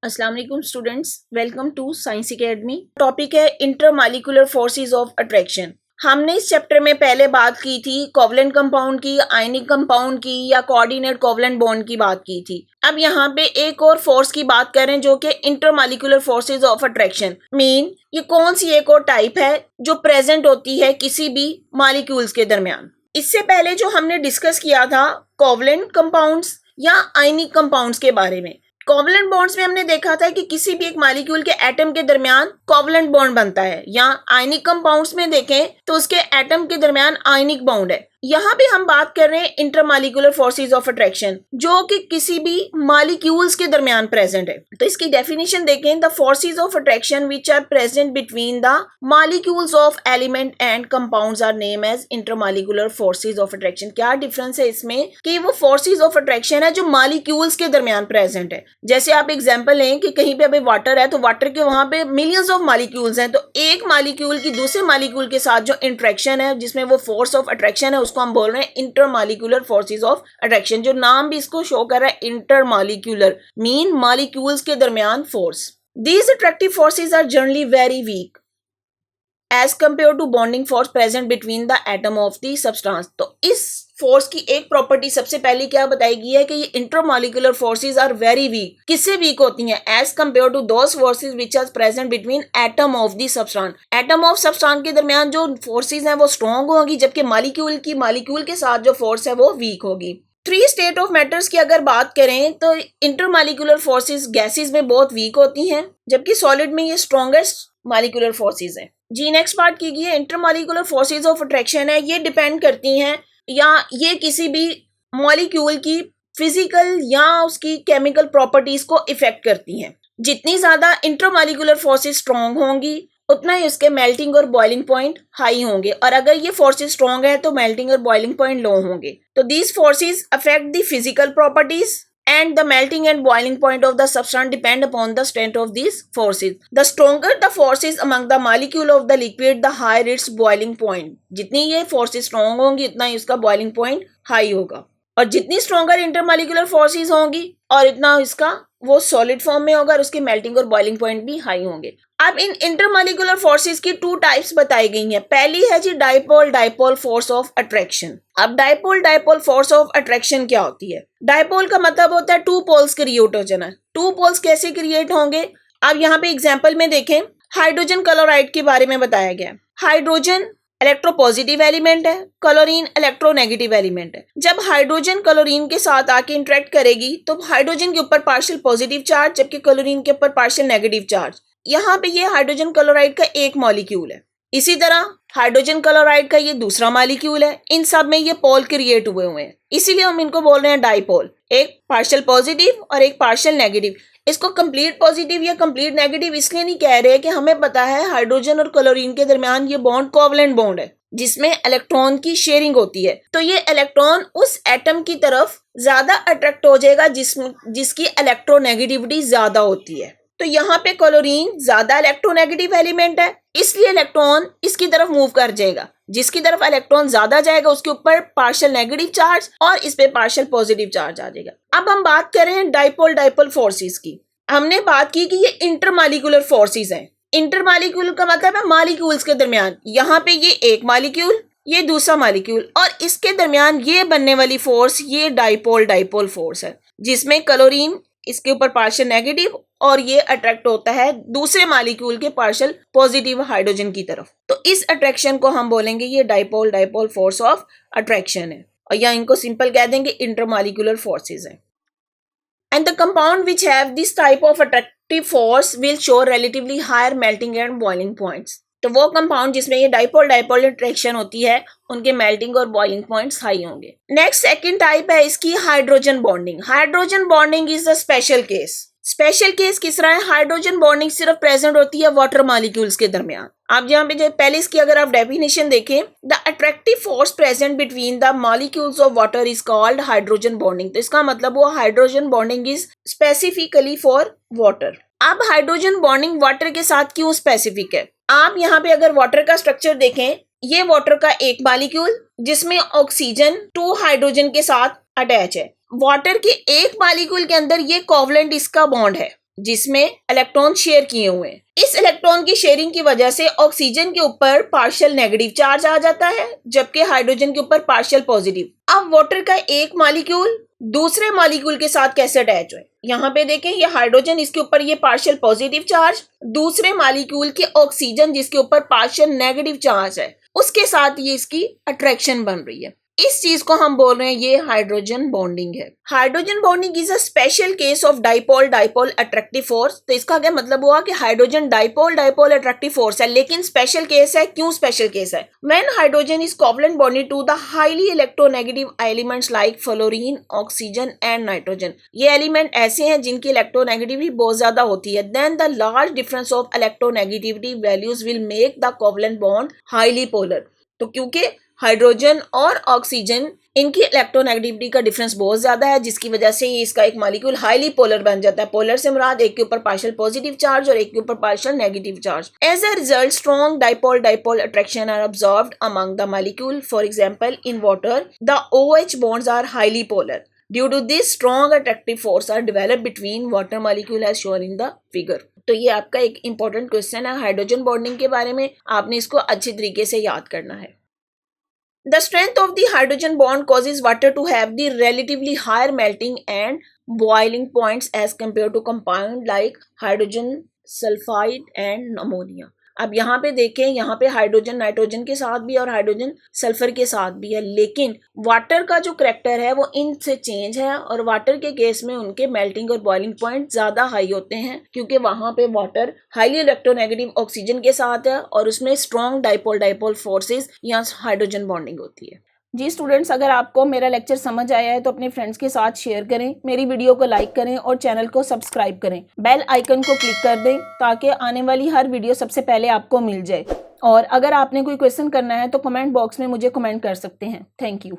अस्सलाम वालेकुम students, welcome to science academy. Topic है इंटरमॉलिक्यूलर फोर्सेस ऑफ अट्रैक्शन। हमने इस चैप्टर में पहले बात की थी कोवलेंट कंपाउंड की, आयनिक कंपाउंड की या कोऑर्डिनेट कोवलेंट बॉन्ड की बात की थी। अब यहाँ पे एक और फोर्स की बात करें जो कि intermolecular forces of attraction mean ये कौन सी एक और टाइप है जो प्रेजेंट होती है किसी भी मॉलिक्यूल्स के दरमियान। इससे पहले जो हमने डिस्कस किया था कोवलेंट कंपाउंड्स या आयनिक कंपाउंड्स के बारे में। कोवलेंट बॉन्ड्स में हमने देखा था कि किसी भी एक मॉलिक्यूल के एटम के दरमियान कोवलेंट बॉन्ड बनता है, या आयनिक कंपाउंड्स में देखें तो उसके एटम के दरमियान आयनिक बॉन्ड है। यहाँ पे हम बात कर रहे हैं इंटरमॉलिक्यूलर फोर्सेस ऑफ अट्रैक्शन जो कि किसी भी मॉलिक्यूल्स के दरमियान प्रेजेंट है। तो इसकी डेफिनेशन देखें, the forces of attraction which are present between the molecules of element and compounds are name as intermolecular forces of attraction. क्या डिफरेंस है इसमें कि वो फोर्सेस ऑफ अट्रैक्शन है जो मॉलिक्यूल्स के दरमियान प्रेजेंट है। जैसे आप एग्जांपल लें कि कहीं पे अभी वाटर है तो वाटर के वहां पे मिलियंस ऑफ मॉलिक्यूल्स हैं, तो एक मॉलिक्यूल की दूसरे मॉलिक्यूल के साथ जो इंटरेक्शन है जिसमें वो फोर्स ऑफ अट्रैक्शन है उसको हम बोल रहे हैं इंटरमॉलिक्यूलर फोर्सेस ऑफ अट्रैक्शन। जो नाम भी इसको शो कर रहा है इंटरमॉलिक्यूलर मीन मॉलिक्यूल्स के दरमियान force. These attractive forces are generally very weak as compare to bonding force present between the atom of the substance. तो इस फोर्स की एक प्रॉपर्टी सबसे पहले क्या बताई गई है कि ये intermolecular forces are very weak. किससे वीक होती हैं? As compare to those forces which are present between atom of the substance. Atom of substance के दरमियान जो फोर्सेस हैं वो स्ट्रॉन्ग होगी, जबकि मॉलिक्यूल के साथ जो फोर्स है वो वीक होगी। थ्री स्टेट ऑफ मैटर्स की अगर बात करें तो इंटरमॉलिक्यूलर फोर्सेस गैसेस में बहुत वीक होती हैं, जबकि सॉलिड में ये स्ट्रॉन्गेस्ट मॉलिक्यूलर फोर्सेस हैं। जी नेक्स्ट बात की गई है इंटरमॉलिक्यूलर फोर्सेस ऑफ अट्रैक्शन है, ये डिपेंड करती हैं या ये किसी भी मॉलिक्यूल की फिजिकल या उसकी केमिकल प्रॉपर्टीज को इफेक्ट करती हैं। जितनी ज्यादा इंटरमॉलिक्यूलर फोर्सेस स्ट्रॉन्ग होंगी उतना ही उसके मेल्टिंग और बॉइलिंग पॉइंट हाई होंगे, और अगर ये फोर्सेस स्ट्रॉन्ग है तो मेल्टिंग और बॉइलिंग पॉइंट लो होंगे। तो these forces affect the physical properties and the melting and boiling point of the substance depend upon the strength of these forces. The stronger the forces among the molecule of the liquid, the higher its boiling point. जितनी ये forces strong होंगी उतना ही उसका boiling point high होगा, और जितनी stronger intermolecular forces होंगी और इतना इसका वो solid form में होगा और उसके melting और boiling point भी high होंगे। अब इन इंटरमॉलिक्यूलर फोर्सेस की टू टाइप्स बताई गई हैं। पहली है जी डाइपोल फोर्स ऑफ अट्रैक्शन। अब डाइपोल फोर्स ऑफ अट्रैक्शन क्या होती है? डाइपोल का मतलब होता है टू पोल्स क्रिएट हो जाना। टू पोल्स कैसे क्रिएट होंगे? अब यहाँ पे एग्जांपल में देखें, हाइड्रोजन क्लोराइड के बारे में बताया गया। हाइड्रोजन इलेक्ट्रोपॉजिटिव एलिमेंट है, क्लोरीन इलेक्ट्रोनेगेटिव एलिमेंट है। जब हाइड्रोजन क्लोरीन के साथ आके इंटरेक्ट करेगी तो हाइड्रोजन के ऊपर पार्शियल पॉजिटिव चार्ज जबकि क्लोरीन के ऊपर पार्शियल नेगेटिव चार्ज। यहाँ पे ये हाइड्रोजन क्लोराइड का एक मॉलिक्यूल है, इसी तरह हाइड्रोजन क्लोराइड का ये दूसरा मॉलिक्यूल है। इन सब में ये पोल क्रिएट हुए हैं, इसीलिए हम इनको बोल रहे हैं डाइपोल। एक पार्शियल पॉजिटिव और एक पार्शियल नेगेटिव। इसको कंप्लीट पॉजिटिव या कंप्लीट नेगेटिव इसलिए नहीं कह रहे कि हमें पता है हाइड्रोजन और क्लोरीन के दरमियान ये बॉन्ड कोवलेंट बॉन्ड है जिसमें इलेक्ट्रॉन की शेयरिंग होती है। तो ये इलेक्ट्रॉन उस एटम की तरफ ज्यादा अट्रैक्ट हो जाएगा जिसकी इलेक्ट्रोनेगेटिविटी ज्यादा होती है। तो यहाँ पे क्लोरीन ज्यादा इलेक्ट्रोनेगेटिव एलिमेंट है, इसलिए इलेक्ट्रॉन इसकी तरफ मूव कर जाएगा। जिसकी तरफ इलेक्ट्रॉन ज्यादा जाएगा उसके ऊपर पार्शियल नेगेटिव चार्ज और इस पे पार्शियल पॉजिटिव चार्ज आ जाएगा। अब हम बात कर रहे हैं डाइपोल फोर्सेस की। हमने बात की कि ये इंटरमॉलिक्यूलर फोर्सेस हैं। इंटरमॉलिक्यूल का मतलब है मॉलिक्यूल्स के दरमियान। यहाँ पे ये एक मॉलिक्यूल, ये दूसरा मॉलिक्यूल, और इसके दरमियान ये बनने वाली फोर्स ये डाइपोल फोर्स है, जिसमें क्लोरीन इसके ऊपर पार्शियल नेगेटिव और ये अट्रैक्ट होता है दूसरे मॉलिक्यूल के पार्शियल पॉजिटिव हाइड्रोजन की तरफ। तो इस अट्रैक्शन को हम बोलेंगे ये डाइपोल फोर्स ऑफ अट्रैक्शन है, और या इनको सिंपल कह देंगे इंटरमॉलिक्यूलर फोर्सेस है। And the compound which have this type of attractive force will show relatively higher melting and boiling points. तो वो कंपाउंड जिसमें ये डाइपोल अट्रैक्शन होती है उनके मेल्टिंग और बॉइलिंग पॉइंट्स हाई होंगे। नेक्स्ट सेकंड टाइप है इसकी hydrogen bonding. Hydrogen bonding is the special case. Special case किस तरह है? हाइड्रोजन बॉन्डिंग सिर्फ प्रेजेंट होती है वाटर मॉलिक्यूल्स के दरमियान। आप यहाँ पे जो पहले इसकी अगर आप डेफिनेशन देखें, the attractive force present between the molecules of water is called hydrogen bonding. तो इसका मतलब वो hydrogen bonding is specifically for water. अब हाइड्रोजन बॉन्डिंग वाटर के साथ क्यों स्पेसिफिक है? आप यहाँ पे अगर वाटर का स्ट्रक्चर देखें, ये वाटर का एक मॉलिक्यूल जिसमें ऑक्सीजन 2 हाइड्रोजन के साथ अटैच है। वाटर के एक मॉलिक्यूल के अंदर ये कोवलेंट इसका बॉन्ड है, जिसमें इलेक्ट्रॉन शेयर किए हुए हैं। इस इलेक्ट्रॉन की शेयरिंग की वजह से ऑक्सीजन के ऊपर पार्शियल नेगेटिव चार्ज आ जाता है, जबकि हाइड्रोजन के ऊपर पार्शियल पॉजिटिव। अब वाटर का एक मॉलिक्यूल दूसरे मॉलिक्यूल के साथ कैसे अटैच है, यहाँ पे देखें, ये हाइड्रोजन, इसके ऊपर ये पार्शियल पॉजिटिव चार्ज, दूसरे मॉलिक्यूल के ऑक्सीजन जिसके ऊपर पार्शियल नेगेटिव चार्ज है, उसके साथ ये इसकी अट्रैक्शन बन रही है। इस चीज को हम बोल रहे हैं ये हाइड्रोजन बॉन्डिंग है। Hydrogen bonding is a special case of dipole dipole attractive force. तो इसका क्या मतलब हुआ कि hydrogen dipole dipole attractive force है, लेकिन स्पेशल केस है। क्यों स्पेशल केस है? When hydrogen is covalent bonded to the highly electronegative elements like fluorine, oxygen and nitrogen. ये एलिमेंट ऐसे हैं जिनकी इलेक्ट्रोनेगेटिविटी बहुत ज्यादा होती है। Then the large difference of electronegativity values will make the covalent bond highly polar. तो क्योंकि हाइड्रोजन और ऑक्सीजन इनकी इलेक्ट्रोनेगेटिविटी का डिफरेंस बहुत ज्यादा है, जिसकी वजह से इसका एक मॉलिक्यूल हाईली पोलर बन जाता है। पोलर से मुराद एक के ऊपर पार्शियल पॉजिटिव चार्ज और एक के ऊपर partial negative charge. As a result strong dipole dipole attraction are observed among the molecule. For example in water the OH bonds are highly polar. Due to this strong attractive force are developed between water molecule as shown in the figure. तो ये आपका एक important question है hydrogen bonding के बारे में, आपने इसको अच्छी तरीके से याद करना है। The strength of the hydrogen bond causes water to have the relatively higher melting and boiling points as compared to compound like hydrogen sulfide and ammonia. अब यहाँ पे देखें, यहाँ पे हाइड्रोजन नाइट्रोजन के साथ भी और हाइड्रोजन सल्फर के साथ भी है, लेकिन वाटर का जो करैक्टर है वो इनसे चेंज है। और वाटर के केस में उनके मेल्टिंग और बॉइलिंग पॉइंट ज्यादा हाई होते हैं, क्योंकि वहां पे वाटर हाईली इलेक्ट्रोनेगेटिव ऑक्सीजन के साथ है और उसमें स्ट्रॉन्ग डाइपोल डाइपोल फोर्सेस या हाइड्रोजन बॉन्डिंग होती है। जी स्टूडेंट्स, अगर आपको मेरा लेक्चर समझ आया है तो अपने फ्रेंड्स के साथ शेयर करें, मेरी वीडियो को लाइक करें और चैनल को सब्सक्राइब करें। बेल आइकन को क्लिक कर दें ताकि आने वाली हर वीडियो सबसे पहले आपको मिल जाए। और अगर आपने कोई क्वेश्चन करना है तो कमेंट बॉक्स में मुझे कमेंट कर सकते हैं। Thank you.